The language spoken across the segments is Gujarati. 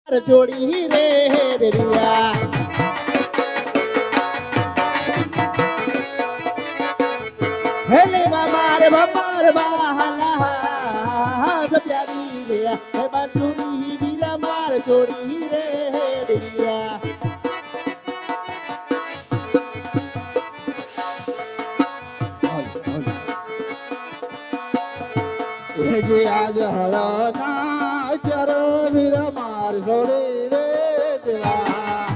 છોડી રે દેરિયા હેલે મામાર બહાલા પ્યારી રે હે બાસુરી વીરા માર છોડી રે દેરિયા જે આજ હળના ચરો વીરા માર છોડી રે દેવા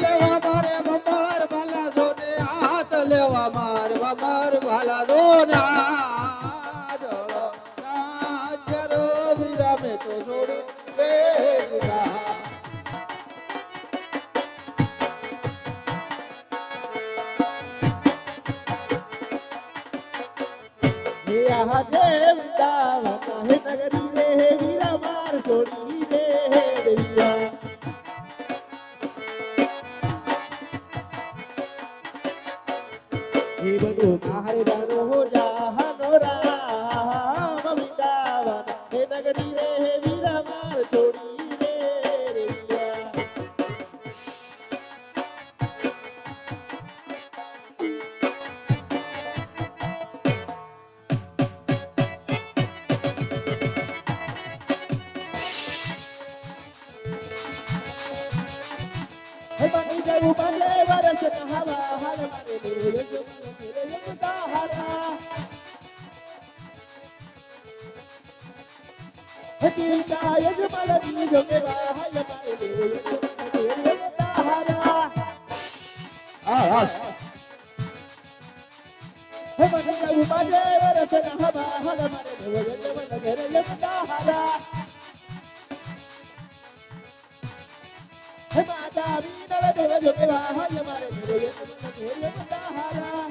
લેવા મારે બમાર ભાલા જોને હાથ લેવા માર બમાર ભાલા જોના ચરો વીરા મેં તો છોડી રે દેવા હાથે વૃંદાવન હે નગરી રે વીરા માર છોડી રે દેવિયા હે બધું મારે દારો હો જાહનો રામ વૃંદાવન હે નગરી રે વીરા માર છોડી રે દેવિયા હે બની જવું બને વરસ હવા હાલ મારે દેવ તીતા યજમાન દી જોગે હાલ મારે દેવ હે બની જવું બને વરસ હવા હાલ મારે દેવ ઘરે યજતા હે માતા વીનળ દેવ જોગે હાલ મારે દેવ યજતા હાલ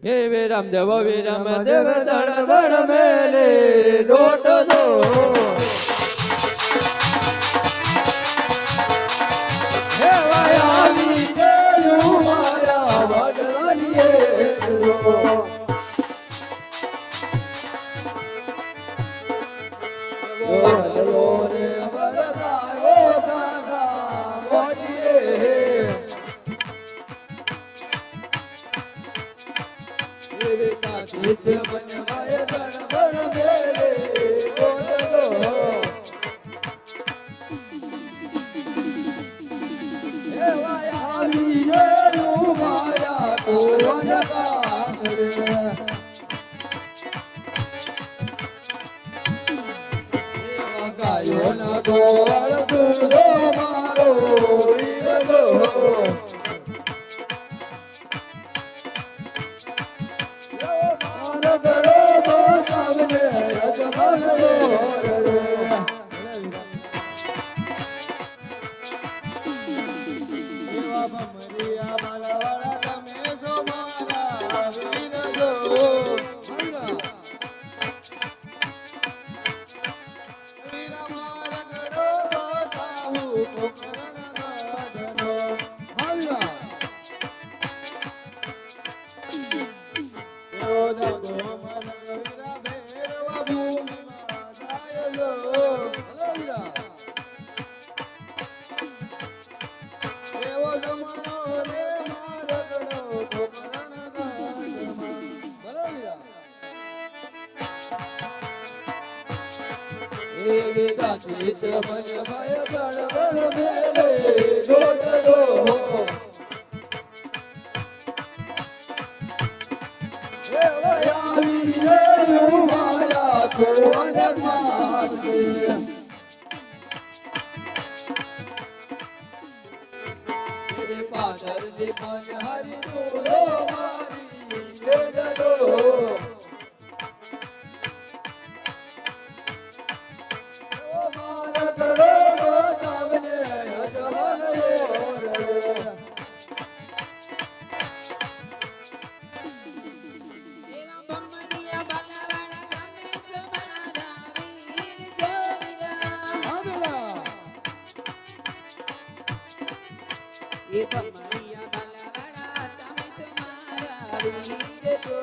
હે વિરમ દેવ દળ દળ મેલે લોટ દો હે વાયા વિજયુ મારા વડવાનીએ લો રે વરદાયો કાકા મોજી રે નિત્ય બનવાય દળ દળ મેલે લોટ દો હે વાયા વિજયુ મારા કોવન કાંગરે ગાયો ના ગોળ દૂધો મારો ઈરગો મારો ગળો બોતાવને અજમલ રે એવા ભમરિયા માલાવાળા તમે સો મારા વીરજો વીરા મારા ગળો બોતાવું કોકરણ ગાઢનો એવો દગો મન વીરા ભેરવા ભૂમિમાં ગાયલો એવો જમણો રે મારો ગળો કોકરણ ગાઢમાં. એવી ગાતી તે મને ભય ગણગણ મેલે લોટલો આવી રે મારા કોને માગે એવી પાદર ની મન હરી તુરો મારી વેદલો મારા કરો તમને અજમલ એ ભમરિયા બાલાવાળા તમે તમારા વીર જો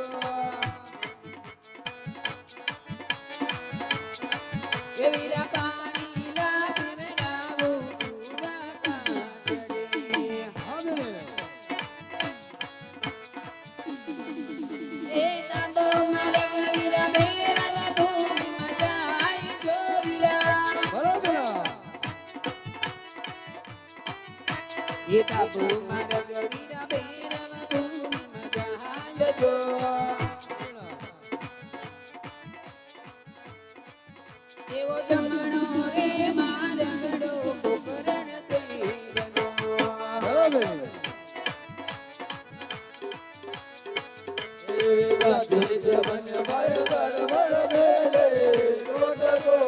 એ વીરા પાણી લાથી મેળાવું પૂરા કાંઠે એ નાદો મારા વીરા મેરા ભૂમિ મજાઈ જો વીરા બરાબર એ તાબુ મારા ગવીરા બેરા ભૂમિ મજાઈ જો એવો જમણો રે મારગડો કોકરણ તેરનો બરાબર એવી ગાતી તે મને ભય ગણગણ મેલે લોટલો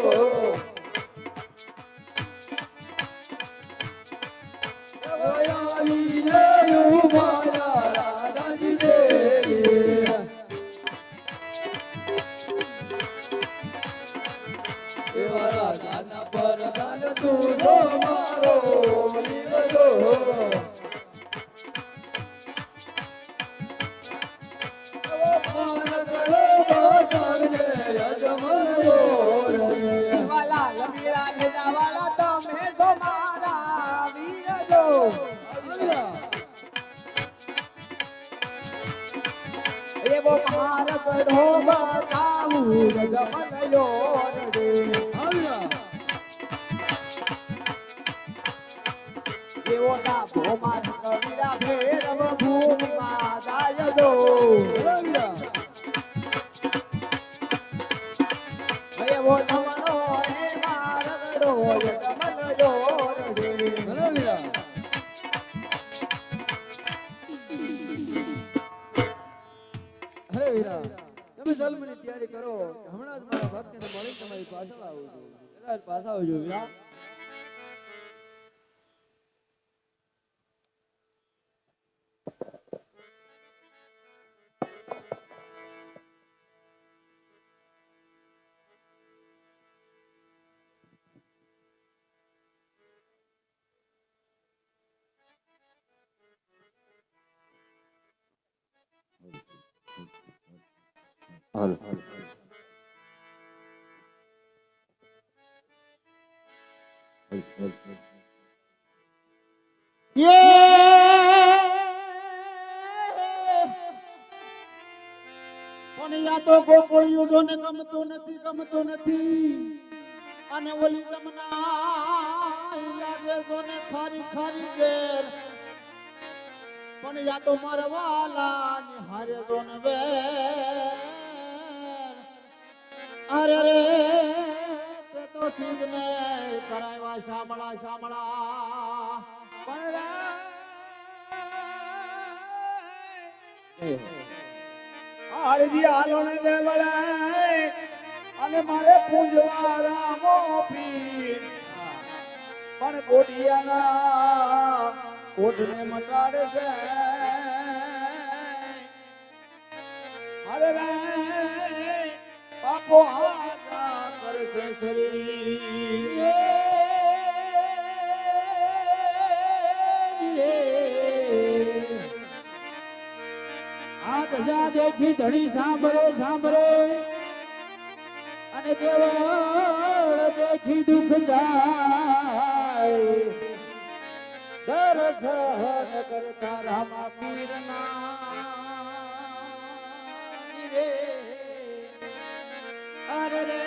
આવી રે મારા રાધાની દેવી એવા રાધાના પરદાન તુજો મારો લીધો મારા કરો બાતાને અજમલ વાલા લમીડા ખેડા વાળા તમે સો મારા વીર જો એવો મારગડો બતાવું જમલયો રે એવો દાભો મારા કવિરા ભેરવ ભૂમિમાં જાય જો એવો જમણો રે મારગડો જમલયો રે હે વીરા તમે જન્મની તૈયારી કરો હમણાં જ મારા ભક્તને મળી તમારી પાછળ આવું છું કદાચ પાછા આવજો વીરા પણ યા તો ગોકળિયું જોને ગમતો નથી અને ઓલી જમના લાગે જોને ખારી ખારી ઘેર પણ યા તો મારવાલા ની હારે જોને વે અરે રે તે તો ચીજ ને કરાવ્યા શામળા હરજી હાલો ને દેવળાય અને મારે પૂંજવારા મોપી પણ કોટિયાના કોટને મટાડે છે અરે રે પાપો આજા કરશે શરીર આ દશા દેખી ધણી સાંભળે અને દેવળ દેખી દુઃખ જાય દર્શન કરતા રામા પીરના રે અરે રે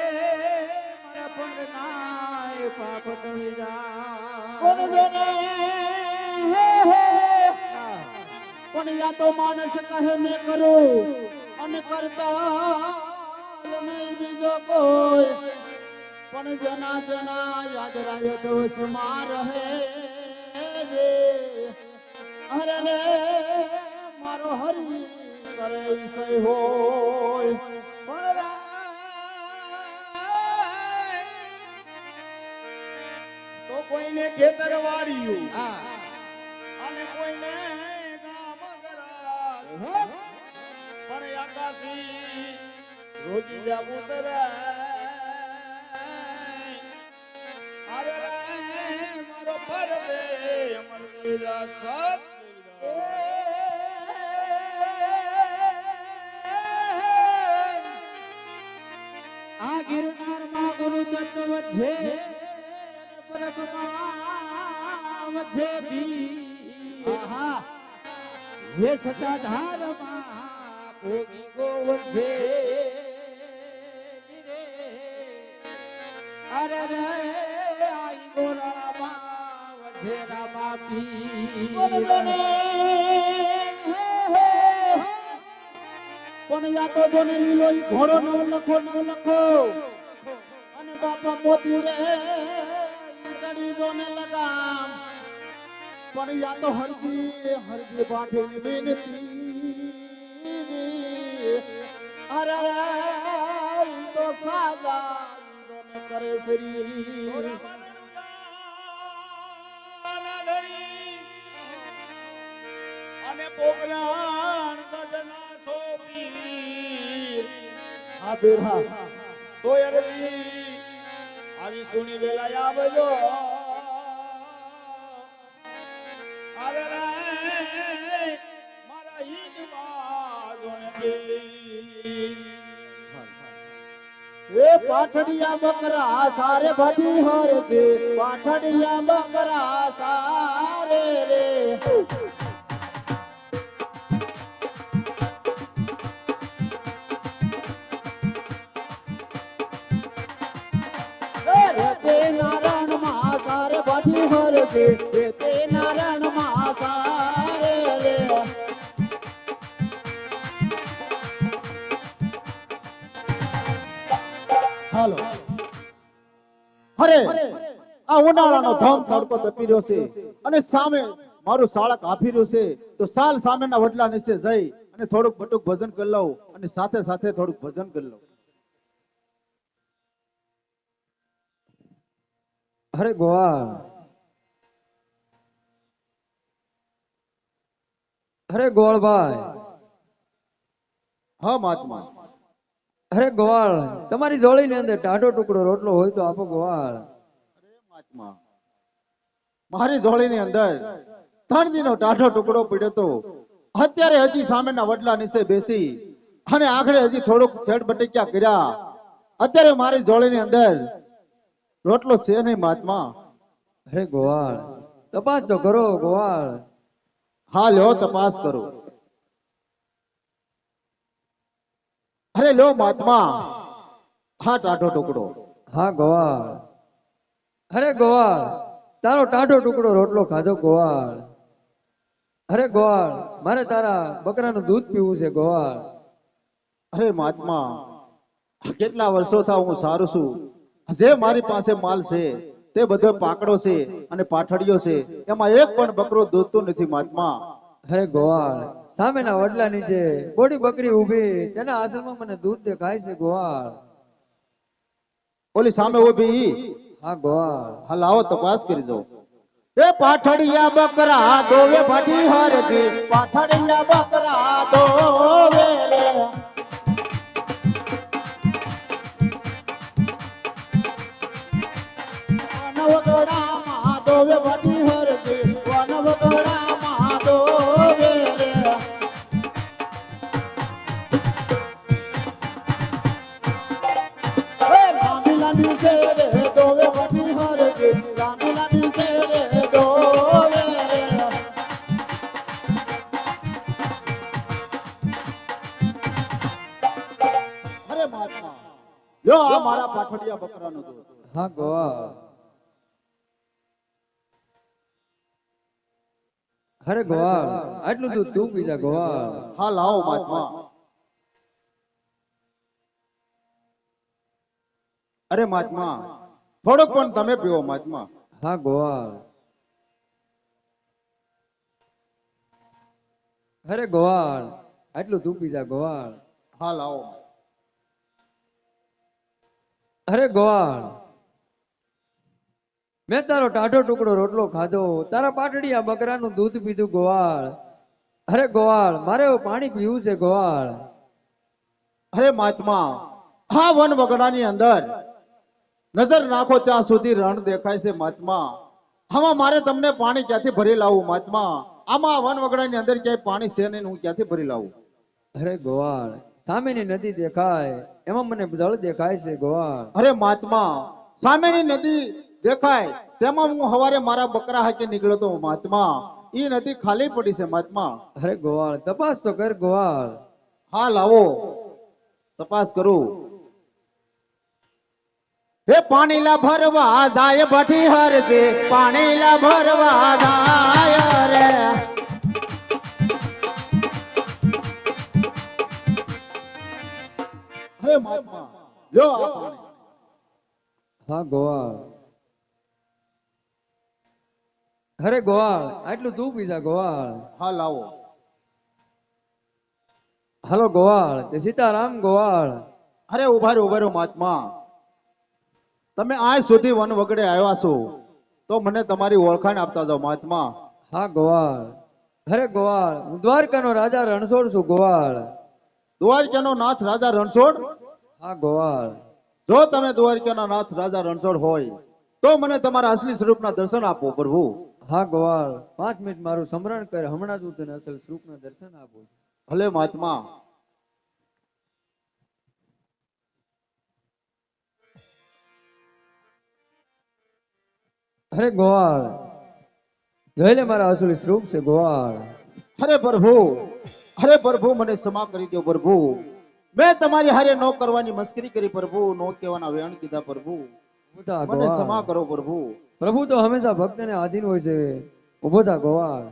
મારા નાય પાપ ટળી કોણ જાય જોને પણ યા તો માણસ કહે મેં કરું અને કરતા નહીં બીજો કોઈ પણ જેના જેના યાદ રાય દોષમાં રહે જે અરે રે મારો હરી કરે ઈસય હોય પણ તો કોઈને ખેતર વાળ્યું હા અને કોઈને ગામ ગરાસ પણ આકાશી રોજી જાબુતર અરે રે મારો પરદે અમર દેવદાસ સત આ ગિરનાર માં ગુરુ તત્વ છે પરગમાં વચ્ચે બી આહા એ સતાધાર માં ભોગી ગોવન છે અરે રે આઈ ગોરાળા માં વચ્ચે રામા પી પણ યા તો જોને લીલો ઈ ઘોડો નવ લખો અને બાપા મોતી રે ચડી જોને લગામ પણ યા તો હરજી પાઠી વિનતી અરે રે ઈ તો સાજા જોને કરે શ્રી અને પોગલાણ ગઢના સોપી હા બેરા તો અરજી આવી સુની વેલા આવજો અરે રે મારા હિત બાજોને એ પાઠડિયા બકરા સારે ભાટી હર દે પાઠડિયા બકરા સારે રે તે નારાયણ માં સારે ભાટી હર દે તે નારાયણ માં સારે રે હાલો અરે આ ઉનાળાનો ધમ તડકો તપી રહ્યો છે અને સામે મારું શાળક આપી રહ્યું છે તો સાલ સામેના વડલા નીચે જઈ અને થોડુંક બટુક ભજન કરી લઉં અને સાથે સાથે થોડુંક ભજન કરી લઉં અરે ગોવાળ અરે ગોળભાઈ હા મહાત્મા અરે ગોવાળ તમારી જોડીની અંદર ટાઢો ટુકડો રોટલો હોય તો આપો ગોવાળ મહાત્મા મારી જોડીની અંદર 3 દિનનો ટાઢો ટુકડો પડ્યો તો અત્યારે હજી સામેના વડલા નીચે બેસી અને આખરે હજી થોડુંક છેડ બટક્યા કર્યા અત્યારે મારી જોડીની અંદર રોટલો છે નહીં મહાત્મા અરે ગોવાળ તપાસ તો કરો ગોવાળ હા લ્યો તપાસ કરો અરે લો મહાત્મા હા ટાઢો ટુકડો હા ગોવાળ અરે ગોવાળ તારો ટાઢો ટુકડો રોટલો ખાધો ગોવાળ અરે ગોવાળ મારે તારા બકરાનું દૂધ પીવું છે ગોવાળ અરે મહાત્મા કેટલા વર્ષો થા હું સારું છું જે મારી પાસે માલ છે તે બધો પાકડો છે અને પાઠડીઓ છે એમાં એક પણ બકરો દોધતો નથી મહાત્મા અરે ગોવાળ સામેના વડલા નીચે બોડી બકરી ઊભી તેના આશ્રમમાં મને દૂધ દેખાય છે ગોવાળ ઓલી સામે ઊભી હા ગોવાળ હા લાવો તપાસ કરી જો એ પાઠડિયા બકરા દોવે ભાટી હરજી પાઠડિયા બકરા દોવે રે વનવગડામાં દોવે ભાટી હરજી વનવગડામાં દોવે રે લાંબી લાંબી છે રે દોવે ભાટી હરજી લાંબી લાંબી છે રે દોવે રે અરે મહાત્મા યો આ મારા પાઠડિયા બકરાનો દૂધ હા ગોવાળ. અરે ગોવાળ, આટલું દૂધ તું પી જા ગોવાળ. હા લાવો મહાત્મા. અરે મહાત્મા, થોડોક પણ તમે પીવો મહાત્મા. હા ગોવાળ. અરે ગોવાળ, આટલું તું પી જા ગોવાળ. હા લાવો. અરે ગોવાળ, મેં તારો ટાઢો ટુકડો રોટલો ખાધો, તારા પાટડિયા બકરાનું દૂધ પીધું ગોવાળ. અરે ગોવાળ, મારે એવું પાણી પીવું છે ગોવાળ. અરે મહાત્મા, હા વન વગડાની અંદર નજર નાખો ત્યાં સુધી રણ દેખાય છે મહાત્મા. આમાં મારે તમને પાણી ક્યાંથી ભરી લાવવું મહાત્મા? આમાં વન વગડાની અંદર ક્યાંય પાણી છે નહીં, હું ક્યાંથી ભરી લાવું? અરે ગોવાળ, સામેની નદી દેખાય, એમાં મને જળ દેખાય છે ગોવાળ. અરે મહાત્મા, સામેની નદી દેખાય તેમાં હું હવારે મારા બકરા હાકે નીકળ્યો તો મહાત્મા. ઈ નદી ખાલી પડી છે મહાત્મા. અરે ગોવાળ, તપાસ તો કર ગોવાળ. હા લાવો, તપાસ કરું. હે પાણીલા ભરવા જાય ભઠી હરજે, પાણીલા ભરવા જાય રે. હે મહાત્મા, લ્યો આ પાણી. હા ગોવાળ. અરે ગોવાળ, આટલું તું પી જા ગોવાળ. હા લાવો. હાલો ગોવાળ, તે સીતારામ ગોવાળ. અરે ઉભા રહ્યો મહાત્મા. તમે આજ સુધી વન વગડે આવ્યા છો તો મને તમારી ઓળખાણ આપતા જાઓ મહાત્મા. હા ગોવાળ. અરે ગોવાળ, હું દ્વારકાનો રાજા રણછોડ છું ગોવાળ. દ્વારકાનો નાથ રાજા રણછોડ? હા ગોવાળ. જો તમે દ્વારકાના નાથ રાજા રણછોડ હોય તો મને તમારા અસલી સ્વરૂપના દર્શન આપો પ્રભુ. હા ગોવાળ, 5 મિનિટ મારું સ્મરણ કર, હમણાં જ હું તને અસલ સ્વરૂપના દર્શન આપું. ભલે મહાત્મા. અરે ગોવાળ, જોઈ લે મારા અસલી સ્વરૂપ છે ગોવાળ. અરે પ્રભુ મને ક્ષમા કરી દો પ્રભુ. મેં તમારી હારે નો કરવાની મસ્કરી કરી પ્રભુ, નો કહેવાના વેણ કીધા પ્રભુ. ઉભો થા મને ક્ષમા ગોવાળ. કરો પ્રભુ. પ્રભુ તો હંમેશા ભક્તને આધીન હોય છે. ઉભો થા ગોવાળ.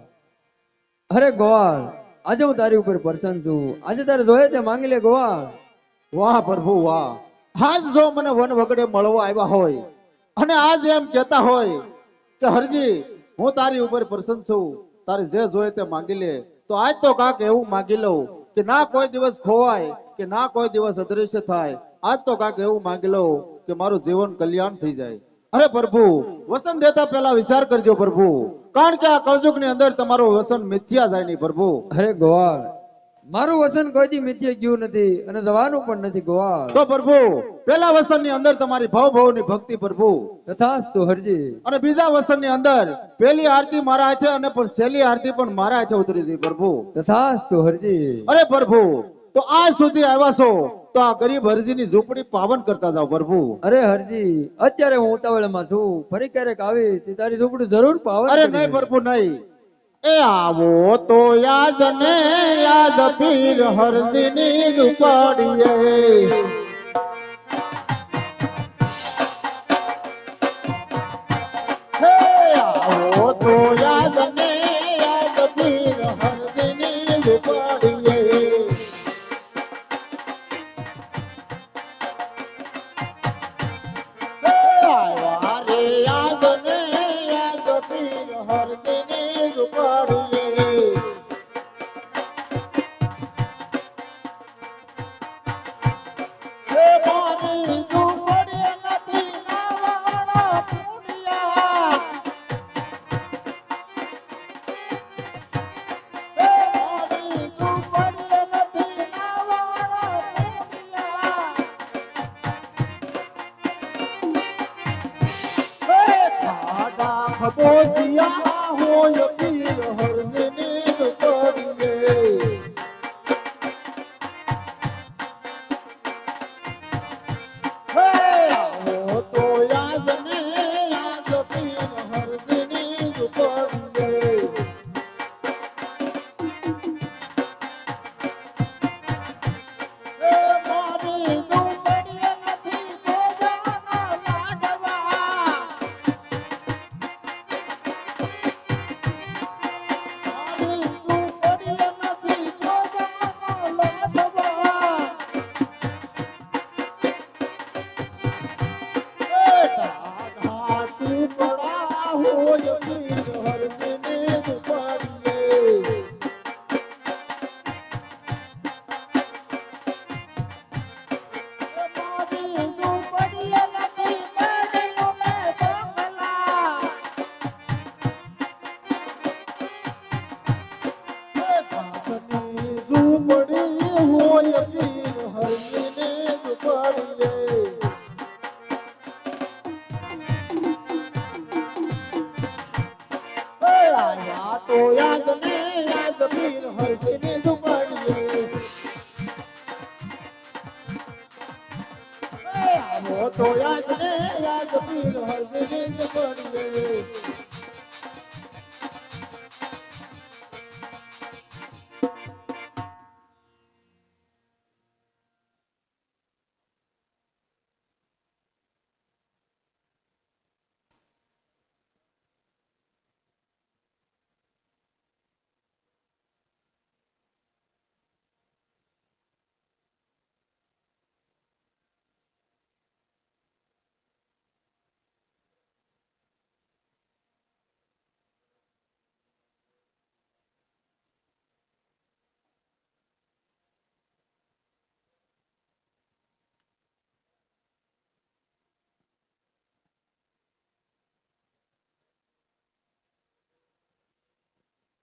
અરે ગોવાળ, આજે હું તારી ઉપર પ્રસન્ન છું. આજે તારે જોઈએ તે માંગી લે ગોવાળ. વાહ પ્રભુ વાહ. આજ જો મને વન વગડે મળવા આવ્યા હોય અને આજ એમ કહેતા હોય કે હરજી હું તારી ઉપર પ્રસન્ન છું, તારે જે જોઈએ તે માંગી લે, તો આજ તો કાક એવું માંગી લઉં કે ના કોઈ દિવસ ખોવાય કે ના કોઈ દિવસ અદૃશ્ય થાય. આજ તો કાક એવું માંગી લઉં કે મારું જીવન કલ્યાણ થઈ જાય. અરે પ્રભુ, વસન દેતા પહેલા વિચાર કરજો પ્રભુ, કારણ કે આ કળજુગ ની અંદર તમારું વસન મિથ્યા જાય નહીં પ્રભુ. અરે ગોવાળ, મારું વસન કોઈ દી મિથ્યા ગયું નથી અને જવાનું પણ નથી ગોવાળ. તો પ્રભુ, પહેલા વસન ની અંદર તમારી ભાવ ની ભક્તિ પ્રભુ, તથાસ્તુ હરજી. અને બીજા વસન ની અંદર પહેલી આરતી મારા હાથે અને પણ છેલ્લી આરતી પણ મારા હાથે ઉતરી હતી પ્રભુ. તથાસ્તુ હરજી. અરે પ્રભુ, તો આજ સુધી આવ્યા છો તો આ ગરીબ હરજીની ઝૂંપડી પાવન કરતા જાઓ પ્રભુ. અરે હરજી, અત્યારે હું ઉતાવળમાં છું, ફરી ક્યારેક આવી તે તારી ઝૂંપડી જરૂર પાવન અરે કરી નહીં દઈશ. પ્રભુ નહીં. એ આવો તો યાદ ને યાદ પીર હરજીની ઝૂંપડીએ. હે આવો તો યાદ ને યાદ પીર હરજીની ઝૂંપડીએ. હે આવા રે યાદ ને યાદ પીર હરજીની ઝૂંપડીએ. હે મારી ઝૂંપડી નથી નાવાળા પુણ્યા. હે મારી ઝૂંપડી નથી નાવાળા પુણ્યા. હે ખાડા ખબોચિયા હોય પીર હરજીની ઝૂંપડીએ. હે આવો તો યાદ ને યાદ પીર હરજીની ઝૂંપડીએ. હે મારી ઝૂંપડી નથી ગોજાના લાડવા. તો યાદ ને યાદ પીર હરજીને ઝુંપડીએ આવો તો યાદ ને યાદ પીર હરજીને ઝુંપડીએ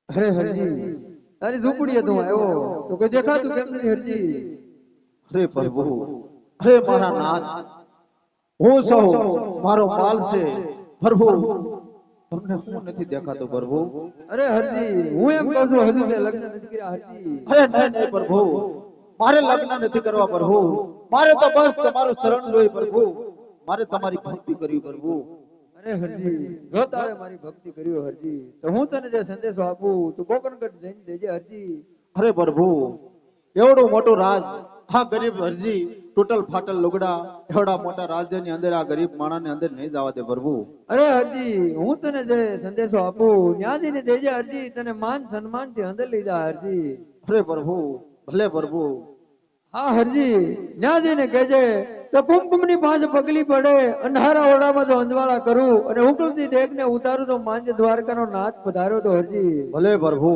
અરે હરજી તારી ઝૂંપડીએ તું આવ્યો તો કોઈ દેખાતું કેમ નથી હરજી? અરે પ્રભુ અરે મારા નાથ હું સૌ મારો માલ છે પ્રભુ તમને હું નથી દેખાતો પ્રભુ અરે હરજી હું એમ કહું છું હજુ તે લગ્ન નથી કર્યા હરજી? અરે નહીં નહીં પ્રભુ મારે લગ્ન નથી કરવા પ્રભુ મારે તો બસ તમારું શરણ જોઈ પ્રભુ મારે તમારી ભક્તિ કરવી પ્રભુ અરે હરજી જો તારે મારી ભક્તિ કર્યો હરજી તો હું તને જે સંદેશો આપું તું કોકણગઢ જઈને દેજે હરજી. અરે પ્રભુ એવડું મોટું રાજ આ ગરીબ હરજી ટોટલ ફાટલ લુગડા એવડા મોટા રાજ્યની અંદર આ ગરીબ માણસને અંદર નહીં જવા દે પ્રભુ. અરે હરજી હું તને જે સંદેશો આપું ન્યાદીને દેજે હરજી તને માન સન્માન થી અંદર લઈ જા હરજી. અરે પ્રભુ ભલે પ્રભુ. હા હરજી ન્યાદીને કહેજે તો કુમકુમની પાંચ પગલી પડે અંધારા ઓરડામાં તો અંજવાળા કરું અને ઉકળતી ડેગને ઉતારું તો માંજ દ્વારકાનો નાથ પધાર્યો તો હરજી. ભલે પ્રભુ.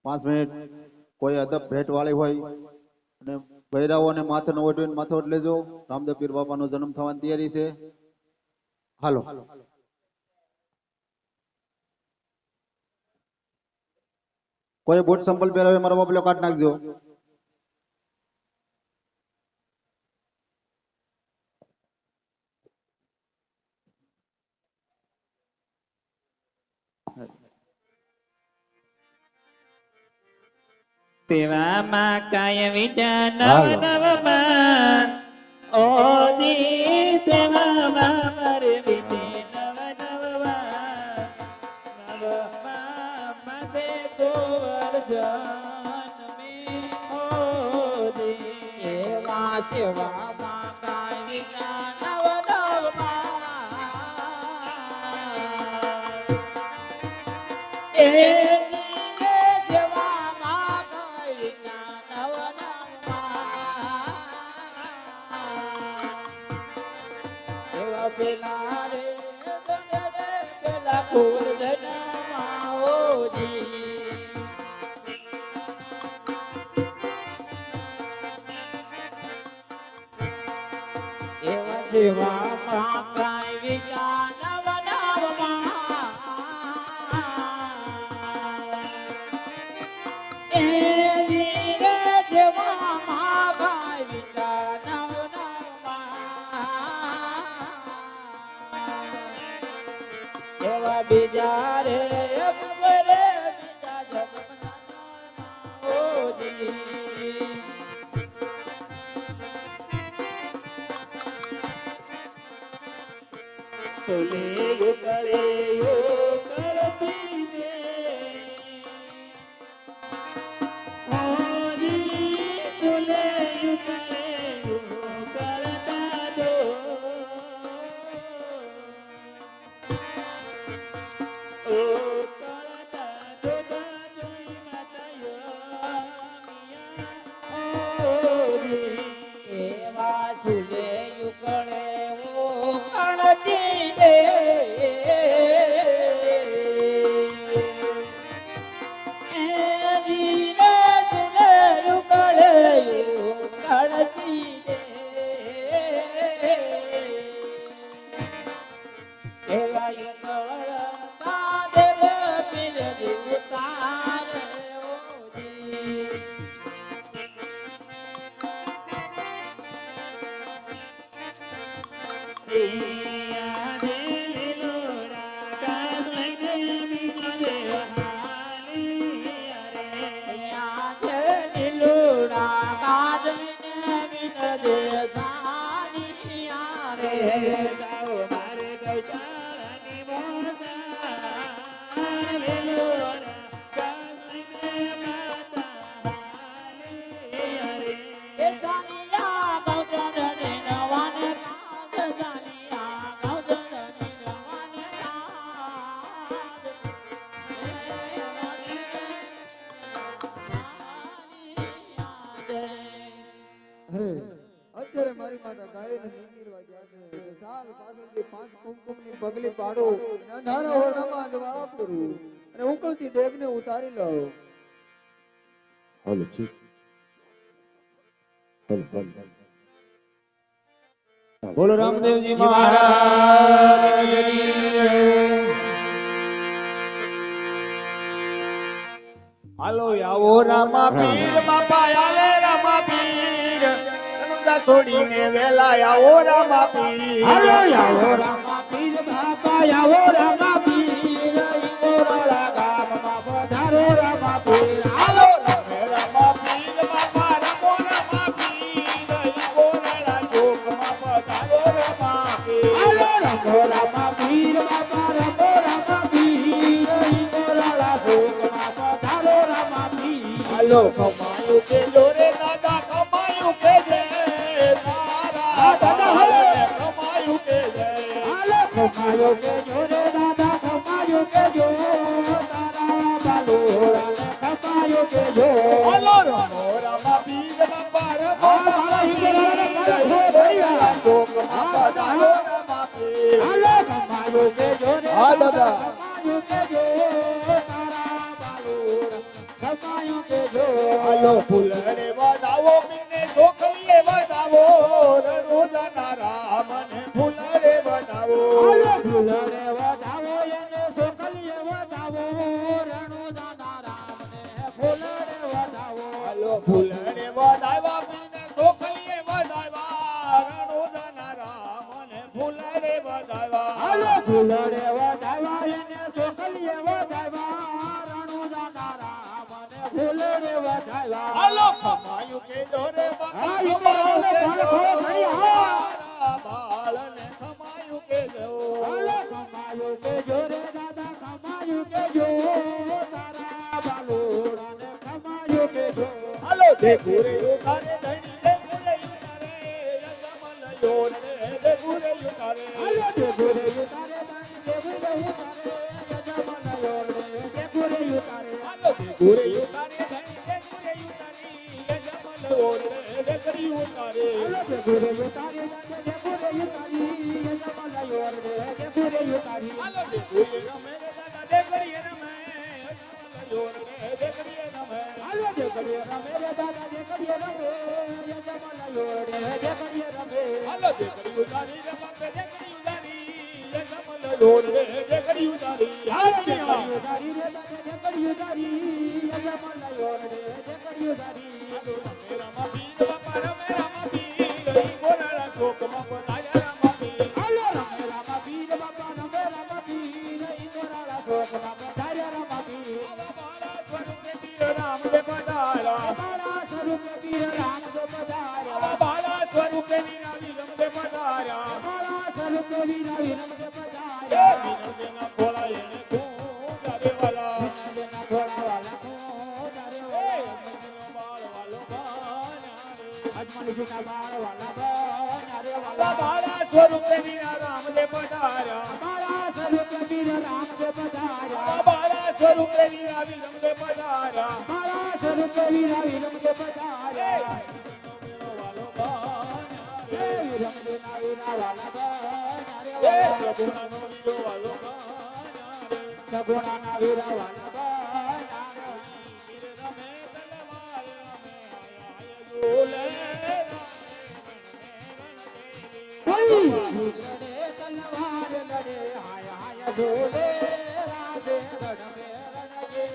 5 મિનિટ કોઈ અદબ ભેટ વાળી હોય અને બૈરાઓને માથે ન ઓઢવીને માથે ઓઢ લેજો. રામદેવ પીર બાપાનો જન્મ થવાની તૈયારી છે. હાલો કોઈ બૂટ સંપલ પહેરાવે મારો બાપલો કાઢ નાખજો. સેવામાં કાય વિદ્યા નવ નવમાં ઓજી સેવામાં મારે વિધે નવ નવમાં નવમાં મદે ગોવર જન્મે ઓજી એવા સેવામાં કાય વિદ્યા નવ નવમાં એ પેલા રે પેલા ફૂલ જનમાઓજી એવા સેવામાં કાંઈ વિજા નવ નવમાં એ જીરે જેવામાં કાંઈ વિજા નવ એવા બીજા રે બીજા જગમના ઓજી સોલે યુ કરે યુ કરતી દે ઓજી સોલે યુ કરે યુ કરતા દો ઓ કરતા દોડા જોઈ માતાયો મિયા ઓજી એવા સુલે યુકળે ઓ કણજી દે એ જીને સુલે યુકળે ઓ કણજી દે એવા યુકળ રે જાઓ મારે ગૌશાળાની મોસાળ વેલોર ગાસીને માતા હારે એ જાનિયા ગૌચરની નવાને રાજ જાનિયા ગૌચરની નવાને અરે અત્યારે મારી માતા ગાયને નીકળવા ગયા છે કે સાલ પાછળથી 5 કુમકુમની પગલી પાડો અને અંધારા ઓરડામાં અંજવાળા પૂરું અને ઉકળતી ડેગને ઉતારી લઉં. હાલો જી બોલો રામદેવજી મહારાજની જય. હાલો આવો રામા પીર બાપા આવે રામા પીર રણુદા છોડીને વેલા આવો રામા પીર. હાલો આવો રામા પીર બાપા આવો રામા પીર ઈકોરાળા ગામમાં પધારો રામા પીર. હાલો રામા પીર બાપા રમો રામા પીર ઈકોરાળા ચોકમાં પધારો રામા પીર. હાલો રમો રામા પીર બાપા રમો રામા પીર ઈકોરાળા ચોકમાં પધારો રામા પીર. હાલો કમાયું કે જોરે દાદા કમાયું કે જય તારા દાદા કમાયું કે જય. હાલો કમાયું કે જોરે દાદા કમાયું કે જો તારા બાલોડાને કમાયું કે જો. હાલો રમો રામા પીર બાપા રમો રામા પીર ઈકોરાળા ચોકમાં પધારો રામા પીર. હાલો કમાયું કે જોરે દાદા કમાયું કે જો તારા બાલોડા કમાયું કે જો. હાલો ફૂલડે વધાવો મીને છોકરીએ વધાવો રણુજાના રામને ફૂલડે વધાવો. હાલો ફૂલડે વધાવો એને છોકરીએ વધાવો રણુજાના રામને ફૂલડે વધાવો. હાલો ફૂલડે વધાવા મીને છોકરીએ વધાવા રણુજાના રામને ફૂલડે વધાવા. હાલો ફૂલડે વધાવા એને છોકરીએ વધાવા રણુજાના રામને ફૂલડે વધાવા. હાલો કમાયું કે જોરે બાપા કમાયું કે જો બાળને કમાયું કે જો. હાલો કમાયું કે જોરે દાદા કમાયું કે જો તારા બાલોડાને કમાયું કે જો. હાલો દેખુરે ઉતારે ધણી દેખુરે ઉતારે યજમન યોર રે દેખુરે ઉતારે. હાલો દેખુરે ઉતારે ધણી દેખુરે ઉતારે યજમન યોર રે દેખુરે ઉતારે. હાલો દેખુરે ઉતારે ધણી દેખુરે ઉતારી યજમન યોર રે દેખરી ઉતારે. હાલો દેખુરે ઉતારે ધણી દેખુરે ઉતારી યજમન યોર રે દેખુરે ઉતારી. હાલો દેખુરે રમે રે દાદા દેખરી રમે યજમન યોર રે દેખરી રમે. હાલો દેખરી રમે રે દાદા દેખરી રમે યજમન યોર રે દેખરી રમે. હાલો દેખરી ઉતારી રમે દેખરી ઉતારી યજમન યોર રે દેખરી ઉતારી. હાલો દેખરી ઉતારી રે દાદા દેખરી ઉતારી યજમન યોર રે દેખરી ઉતારી. હાલો રમે રામા પીર બાપા રમે રામા પીર ઈકોરાળા ચોકમાં પધાર્યા રામા પીર. હાલો રમે રામા પીર બાપા રમે રામા પીર ઈકોરાળા ચોકમાં પધાર્યા રામા પીર. બાળા સ્વરૂપે પીર રામદેવ પધાર્યા. બાળા સ્વરૂપે પીર રામદેવ પધાર્યા. બાળા સ્વરૂપે વીરા વિરમદેવ પધાર્યા. બાળા સ્વરૂપે વીરા વિરમદેવ પધાર્યા. વિરમદેવના ખોળા એને ખૂંજારે વાલા. વિરમદેવના ખોળા વાલા ખૂંજારે વાલા. બાળ વાલો બાણારે. અજમલજીના બાળ વાલા બાણારે વાલા. બાળા સ્વરૂપે વીરા રામદેવ પધાર્યા. બાળા સ્વરૂપે વીરા રામદેવ પધાર્યા. બાળા સ્વરૂપે વીરા વિરમદેવ પધાર્યા. બાળા સ્વરૂપે વીરા વિરમદેવ પધાર્યા. વિરમદેવના વીરા વાલા બાણારે વાલા. સગુણાનો વીરો વાલો બાણારે. સગુણાના વીરા વાલા બાણારે. વીર રમે તલવાર રમે આયા જોલે લડે તલવાર લડે હાય હાય જોલે રાધે રણમે રણગે.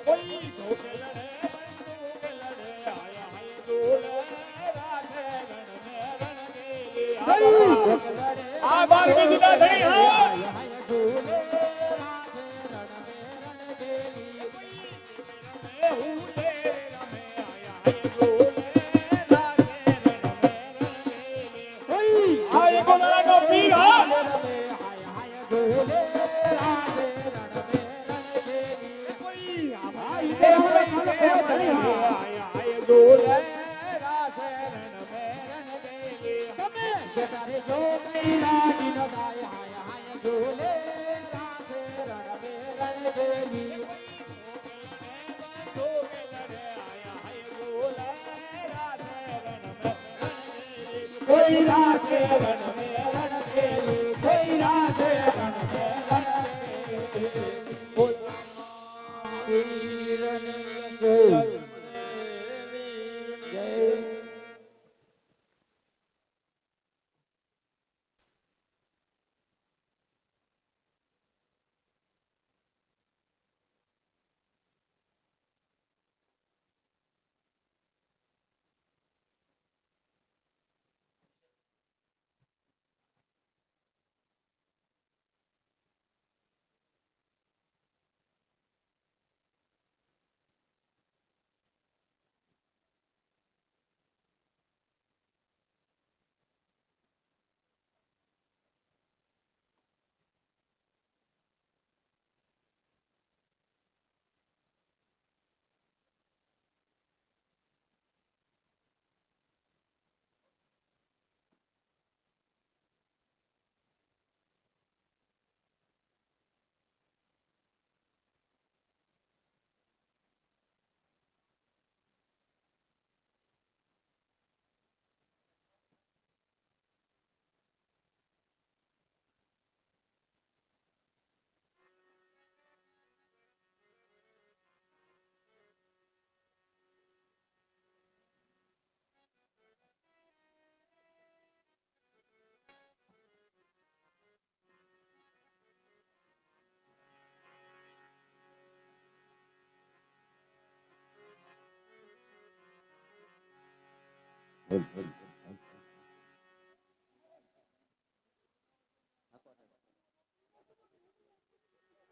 કોઈ ધોકે લડે બંદૂક લડે હાય હાય જોલે રાધે રણમે રણગે. આ બાર બીજના ધણી હા હાય હાય જોલે રાધે રણમે રણગે. કોઈ રમે હુલે રમે હાય હાય જોલે રાધે રણમે રણગે. કોઈ હાય ગોરાનો પીર હા હાય હાય ઝૂલે રાસે રણમે રણદેવી કોઈ હાય હાય ઝૂલે રાસે રણમે રણદેવી તમે જટારે જો કઈ રાની નો ગાય હાય હાય ઝૂલે રાસે રણમે રણદેવી કોઈ રાસે રણ મે રણ ખેલી કોઈ રાસે રણ મે રણ ખેલી બોલ વીરની જય જય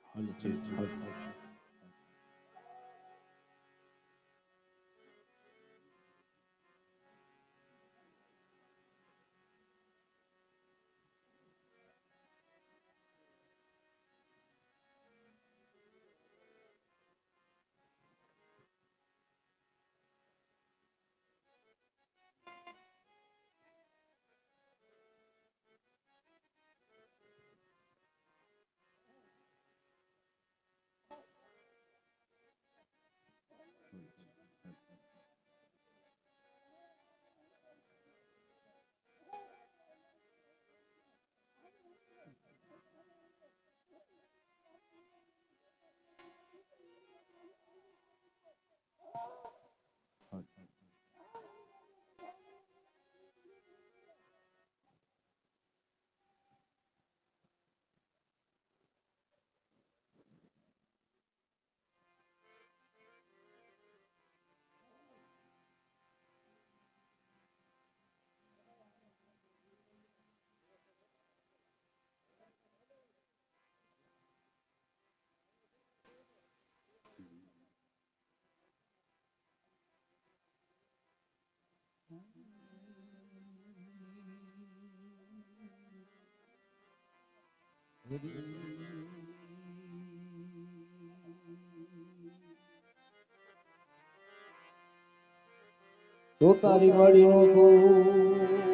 હાલો ચીક હાલો તો તારી વાડીનો તું